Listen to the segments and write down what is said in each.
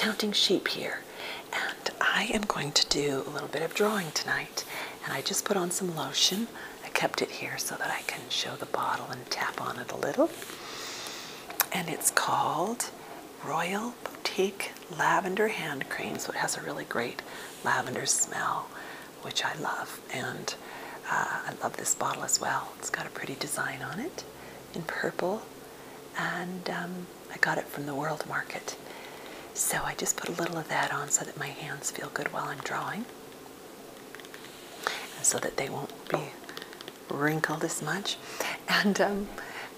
counting sheep here, and I am going to do a little bit of drawing tonight. And I just put on some lotion. I kept it here so that I can show the bottle and tap on it a little. And it's called Royal Boutique Lavender Hand Cream, so it has a really great lavender smell, which I love. And I love this bottle as well. It's got a pretty design on it in purple, and I got it from the World Market. So I just put a little of that on so that my hands feel good while I'm drawing, and so that they won't be wrinkled as much. And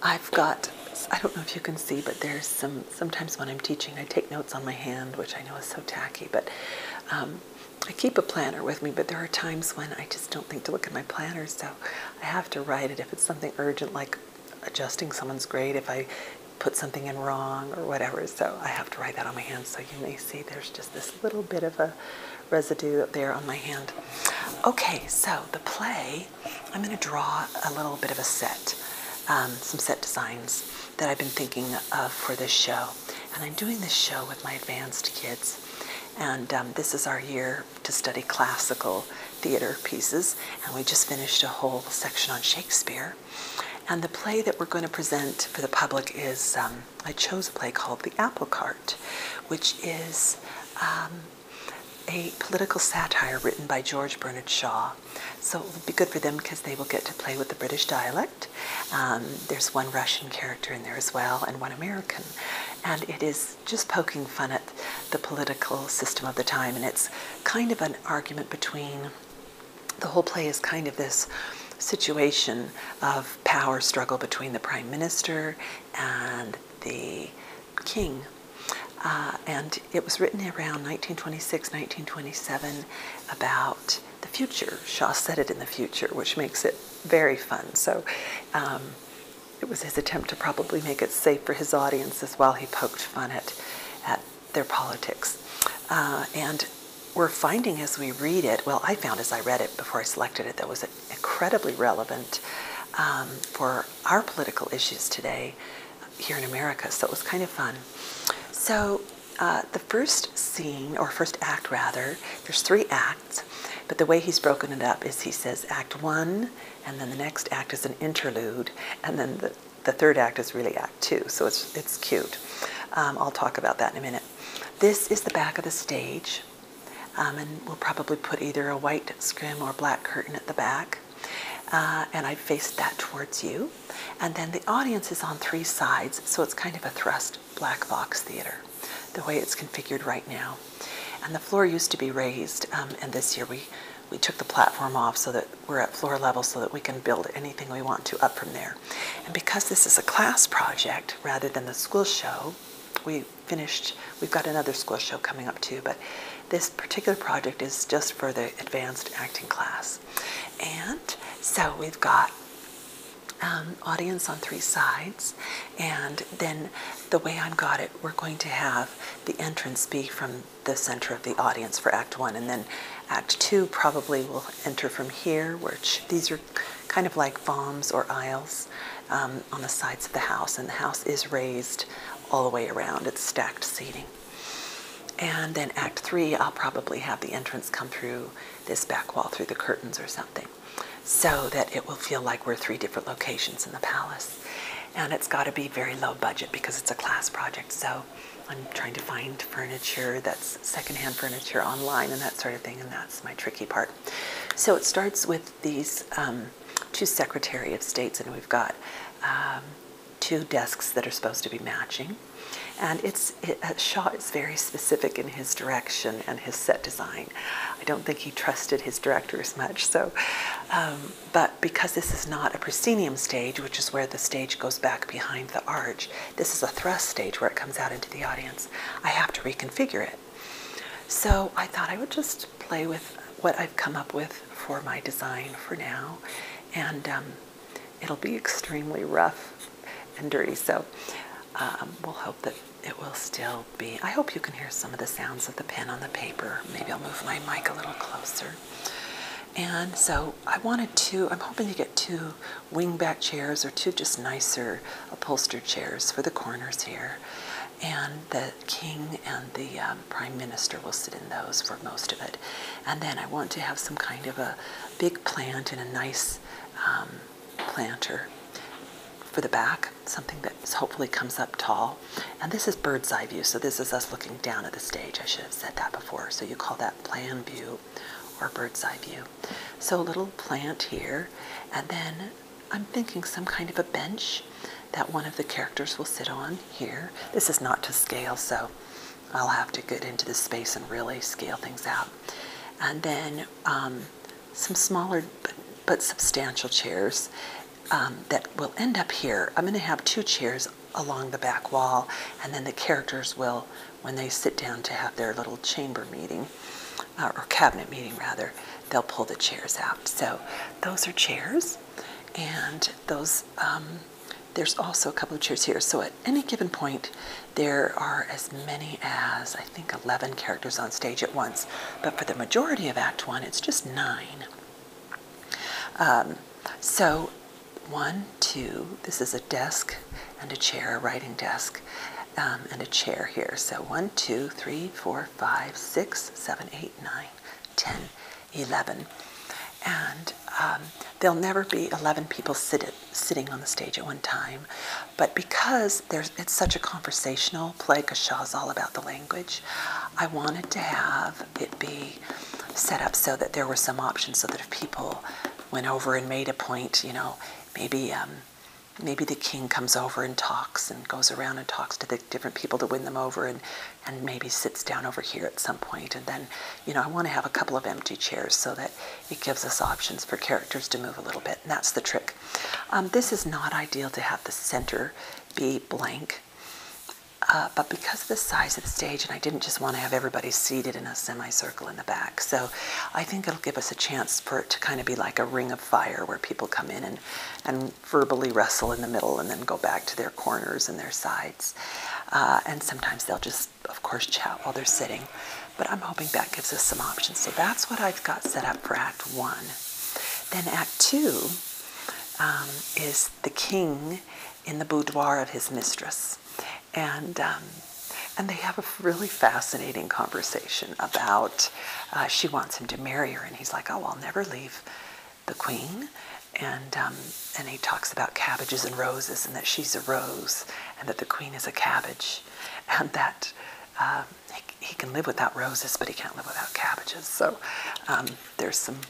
I've got, I don't know if you can see, but there's sometimes when I'm teaching, I take notes on my hand, which I know is so tacky, but I keep a planner with me, but there are times when I just don't think to look at my planner, so I have to write it if it's something urgent, like adjusting someone's grade, if I put something in wrong or whatever, so I have to write that on my hand. So you may see there's just this little bit of a residue up there on my hand. Okay, so the play, I'm going to draw a little bit of a set, some set designs that I've been thinking of for this show. And I'm doing this show with my advanced kids. And this is our year to study classical theater pieces. And we just finished a whole section on Shakespeare. And the play that we're going to present for the public is, I chose a play called The Apple Cart, which is a political satire written by George Bernard Shaw. So it will be good for them because they will get to play with the British dialect. There's one Russian character in there as well, and one American. And it is just poking fun at the political system of the time. And it's kind of an argument between, the whole play is kind of this situation of power struggle between the prime minister and the king. And it was written around 1926, 1927 about the future. Shaw said it in the future, which makes it very fun. So it was his attempt to probably make it safe for his audiences while he poked fun at their politics. And we're finding as we read it, well, I found as I read it before I selected it, that was incredibly relevant for our political issues today here in America. So it was kind of fun. So the first scene, or first act rather, there's 3 acts, but the way he's broken it up is he says Act 1, and then the next act is an interlude, and then the third act is really Act 2, so it's cute. I'll talk about that in a minute. This is the back of the stage, and we'll probably put either a white scrim or black curtain at the back, and I faced that towards you. And then the audience is on 3 sides, so it's kind of a thrust black box theater, the way it's configured right now. And the floor used to be raised, and this year we took the platform off so that we're at floor level so that we can build anything we want to up from there. And because this is a class project rather than the school show, we've got another school show coming up too, but this particular project is just for the advanced acting class. And so we've got audience on 3 sides, and then the way I've got it, we're going to have the entrance be from the center of the audience for Act 1, and then Act 2 probably will enter from here, which these are kind of like bombs or aisles on the sides of the house, and the house is raised all the way around. It's stacked seating. And then Act 3, I'll probably have the entrance come through this back wall, through the curtains or something, so that it will feel like we're 3 different locations in the palace. And it's got to be very low budget because it's a class project, so I'm trying to find furniture that's secondhand furniture online and that sort of thing, and that's my tricky part. So it starts with these 2 Secretary of States, and we've got 2 desks that are supposed to be matching. And Shaw is very specific in his direction and his set design. I don't think he trusted his directors much. So, but because this is not a proscenium stage, which is where the stage goes back behind the arch, this is a thrust stage where it comes out into the audience. I have to reconfigure it. So I thought I would just play with what I've come up with for my design for now. And it'll be extremely rough and dirty. So we'll hope that it will still be. I hope you can hear some of the sounds of the pen on the paper. Maybe I'll move my mic a little closer. And so I'm hoping to get 2 wingback chairs or 2 just nicer upholstered chairs for the corners here. and the king and the prime minister will sit in those for most of it. And then I want to have some kind of a big plant in a nice planter for the back, something that hopefully comes up tall. And this is bird's eye view, so this is us looking down at the stage. I should have said that before. So you call that plan view or bird's eye view. So a little plant here, and then I'm thinking some kind of a bench that one of the characters will sit on here. This is not to scale, so I'll have to get into this space and really scale things out. And then some smaller but substantial chairs that will end up here. I'm going to have 2 chairs along the back wall, and then the characters will, when they sit down to have their little chamber meeting, or cabinet meeting rather, they'll pull the chairs out. So those are chairs, and those there's also a couple of chairs here. So at any given point, there are as many as, I think, 11 characters on stage at once. But for the majority of Act 1, it's just 9. So 1, 2, this is a desk and a chair, a writing desk, and a chair here. So 1, 2, 3, 4, 5, 6, 7, 8, 9, 10, 11. And there'll never be 11 people sitting on the stage at one time. But because it's such a conversational play, because Shaw's all about the language, I wanted to have it be set up so that there were some options, so that if people went over and made a point, you know, maybe the king comes over and talks and goes around and talks to the different people to win them over, and maybe sits down over here at some point. And then, you know, I want to have a couple of empty chairs so that it gives us options for characters to move a little bit, and that's the trick. This is not ideal to have the center be blank, but because of the size of the stage, and I didn't just want to have everybody seated in a semicircle in the back, so I think it'll give us a chance for it to kind of be like a ring of fire where people come in and verbally wrestle in the middle and then go back to their corners and their sides. And sometimes they'll just, of course, chat while they're sitting. But I'm hoping that gives us some options. So that's what I've got set up for Act 1. Then Act 2 is the king in the boudoir of his mistress. And they have a really fascinating conversation about, she wants him to marry her, and he's like, oh, I'll never leave the queen. And he talks about cabbages and roses, and that she's a rose, and that the queen is a cabbage, and that he can live without roses, but he can't live without cabbages. So there's some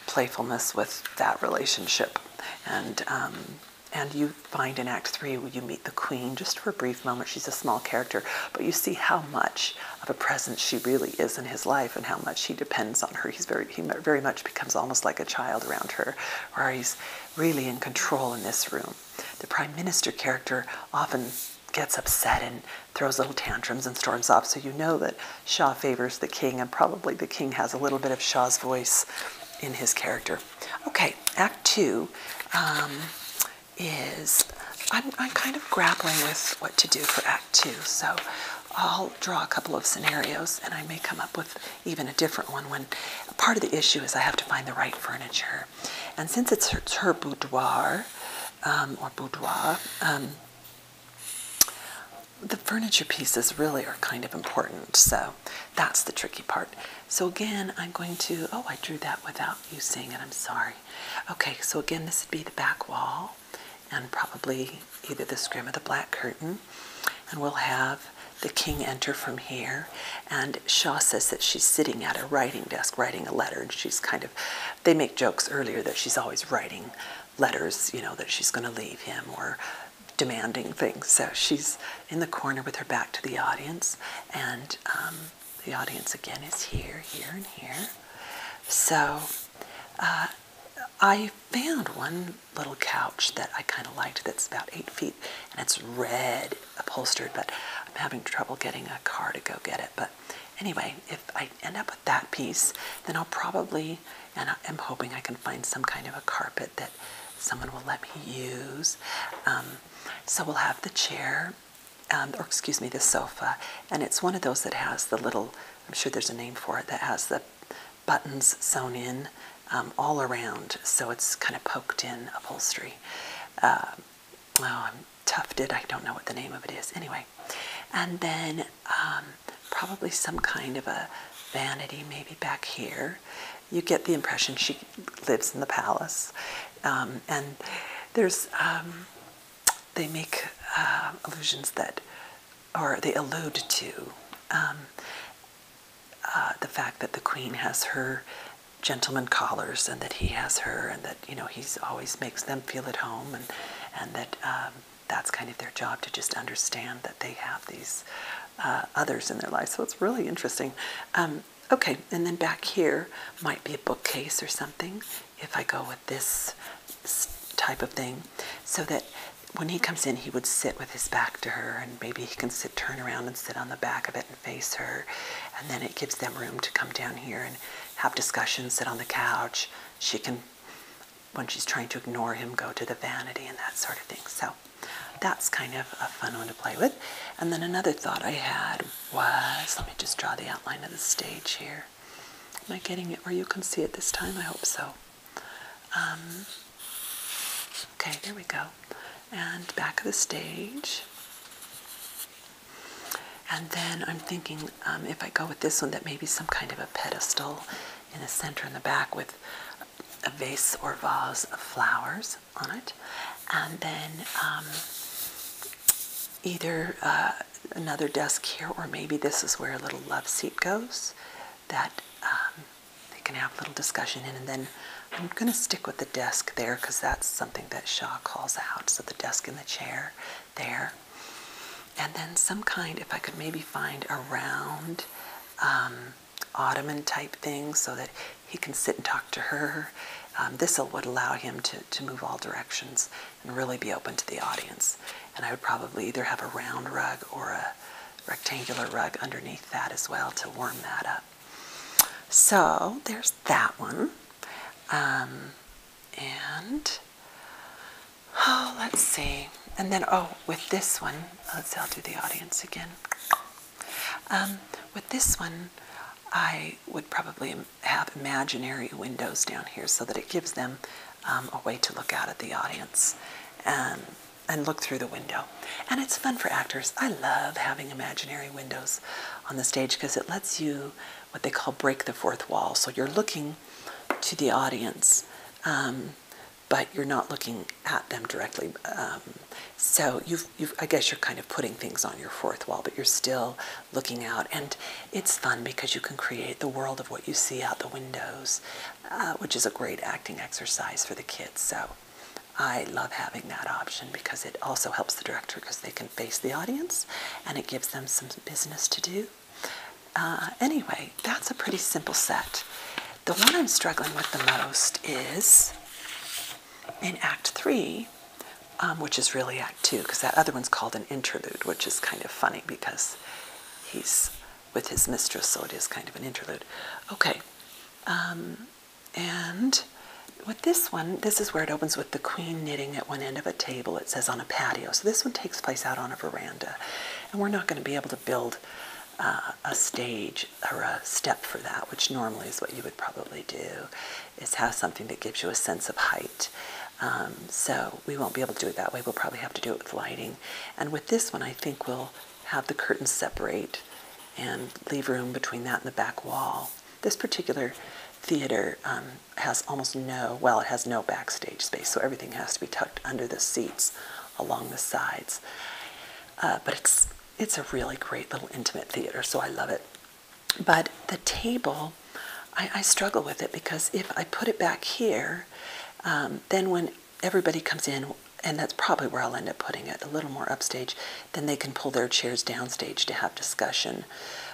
playfulness with that relationship. And you find in Act 3 where you meet the queen just for a brief moment. She's a small character, but you see how much of a presence she really is in his life and how much he depends on her. He very much becomes almost like a child around her, or he's really in control in this room. The prime minister character often gets upset and throws little tantrums and storms off, so you know that Shaw favors the king, and probably the king has a little bit of Shaw's voice in his character. Okay, Act 2 I'm kind of grappling with what to do for Act 2, so I'll draw a couple of scenarios, and I may come up with even a different one when part of the issue is I have to find the right furniture. And since it's her boudoir, the furniture pieces really are kind of important, so that's the tricky part. So again, I'm going to, oh, I drew that without you seeing it, I'm sorry. Okay, so again, this would be the back wall, and probably either the scrim or the black curtain, and we'll have the king enter from here, and Shaw says that she's sitting at a writing desk writing a letter, and she's kind of, they make jokes earlier that she's always writing letters, you know, that she's going to leave him or demanding things. So she's in the corner with her back to the audience, and the audience again is here, here, and here. So I found one little couch that I kind of liked that's about 8 feet, and it's red upholstered, but I'm having trouble getting a car to go get it. But anyway, if I end up with that piece, then I'll probably, and I'm hoping I can find some kind of a carpet that someone will let me use. So we'll have the chair, or excuse me, the sofa, and it's one of those that has the little, I'm sure there's a name for it, that has the buttons sewn in all around, so it's kind of poked in upholstery. I'm tufted, I don't know what the name of it is. Anyway, And then probably some kind of a vanity maybe back here. You get the impression she lives in the palace. And there's, they make allusions that, or they allude to the fact that the queen has her gentleman callers and that he has her, and that, you know, he's always makes them feel at home, and that that's kind of their job, to just understand that they have these others in their life. So it's really interesting. Okay, and then back here might be a bookcase or something, if I go with this type of thing, so that when he comes in, he would sit with his back to her, and maybe he can turn around and sit on the back of it and face her, and then it gives them room to come down here and have discussions, sit on the couch. She can, when she's trying to ignore him, go to the vanity and that sort of thing. So that's kind of a fun one to play with. And then another thought I had was, let me just draw the outline of the stage here. Am I getting it where you can see it this time? I hope so. Okay, there we go. And back of the stage. And then I'm thinking, if I go with this one, that maybe some kind of a pedestal in the center in the back with a vase or vase of flowers on it. And then either another desk here, or maybe this is where a little love seat goes, that they can have a little discussion in. And then I'm going to stick with the desk there, because that's something that Shaw calls out. So the desk and the chair there. And then some kind, if I could maybe find a round ottoman type thing so that he can sit and talk to her. This would allow him to move all directions and really be open to the audience. And I would probably either have a round rug or a rectangular rug underneath that as well to warm that up. So there's that one. And let's see. And then, with this one, let's see, I'll do the audience again. With this one, I would probably have imaginary windows down here so that it gives them a way to look out at the audience and look through the window. And it's fun for actors. I love having imaginary windows on the stage, because it lets you, what they call, break the fourth wall. So you're looking to the audience, but you're not looking at them directly. So I guess you're kind of putting things on your fourth wall, but you're still looking out. And it's fun because you can create the world of what you see out the windows, which is a great acting exercise for the kids. So I love having that option, because it also helps the director, because they can face the audience and it gives them some business to do. Anyway, that's a pretty simple set. The one I'm struggling with the most is in Act 3, which is really Act 2, because that other one's called an interlude, which is kind of funny because he's with his mistress, so it is kind of an interlude. Okay, and with this one, this is where it opens with the queen knitting at one end of a table. It says on a patio. So this one takes place out on a veranda, and we're not going to be able to build a stage or a step for that, which normally is what you would probably do, is have something that gives you a sense of height. So we won't be able to do it that way. We'll probably have to do it with lighting. And with this one, I think we'll have the curtains separate and leave room between that and the back wall. This particular theater has almost no, well, it has no backstage space, so everything has to be tucked under the seats along the sides. But it's a really great little intimate theater, so I love it. But the table, I struggle with it, because if I put it back here, then when everybody comes in, and that's probably where I'll end up putting it, a little more upstage, then they can pull their chairs downstage to have discussion.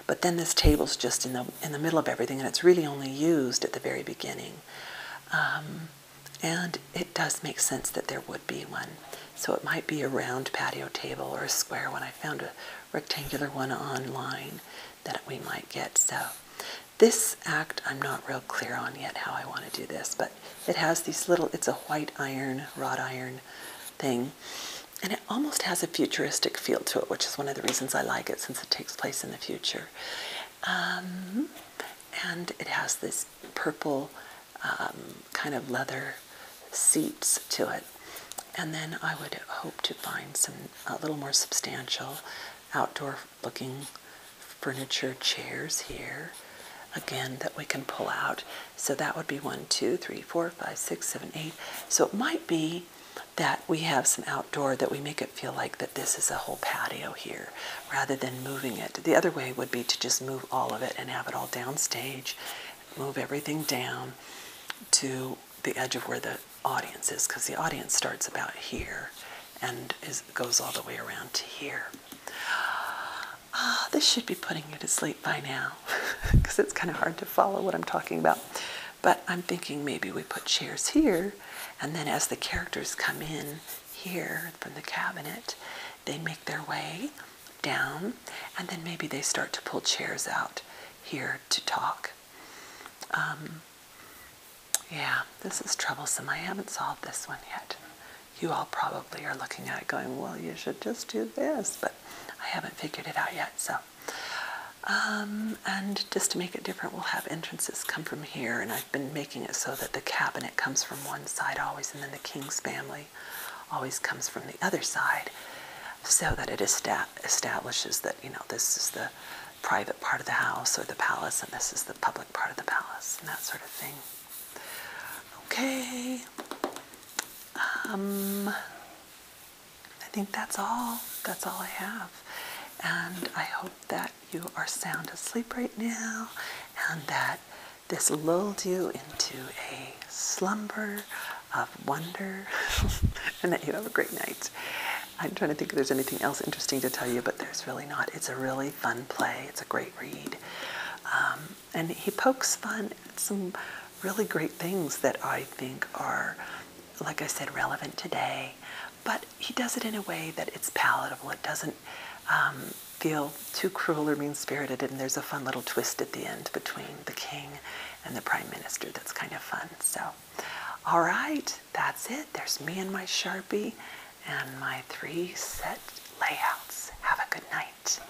But then this table's just in the middle of everything, and it's really only used at the very beginning. And it does make sense that there would be one. So it might be a round patio table or a square one. I found a rectangular one online that we might get. So this act, I'm not real clear on yet how I want to do this, but it has these little, it's a white iron, wrought iron thing, and it almost has a futuristic feel to it, which is one of the reasons I like it, since it takes place in the future. And it has this purple kind of leather seats to it. And then I would hope to find some a little more substantial outdoor looking furniture, chairs here, again, that we can pull out. So that would be 1, 2, 3, 4, 5, 6, 7, 8. So it might be that we have some outdoor, that we make it feel like that this is a whole patio here rather than moving it. The other way would be to just move all of it and have it all downstage, move everything down to the edge of where the audience is, because the audience starts about here and goes all the way around to here. This should be putting you to sleep by now because it's kind of hard to follow what I'm talking about. But I'm thinking maybe we put chairs here, and then as the characters come in here from the cabinet, they make their way down, and then maybe they start to pull chairs out here to talk. Yeah, this is troublesome. I haven't solved this one yet. You all probably are looking at it going, well, you should just do this, but I haven't figured it out yet. So, and just to make it different, we'll have entrances come from here, and I've been making it so that the cabinet comes from one side always, and then the king's family always comes from the other side, so that it establishes that, you know, this is the private part of the house or the palace, and this is the public part of the palace, and that sort of thing. Okay. I think that's all. That's all I have. And I hope that you are sound asleep right now, and that this lulled you into a slumber of wonder, and that you have a great night. I'm trying to think if there's anything else interesting to tell you, but there's really not. It's a really fun play. It's a great read. And he pokes fun at some really great things that I think are, like I said, relevant today. But he does it in a way that it's palatable. It doesn't feel too cruel or mean-spirited, and there's a fun little twist at the end between the king and the prime minister that's kind of fun. So, all right, that's it. There's me and my Sharpie and my 3 set layouts. Have a good night.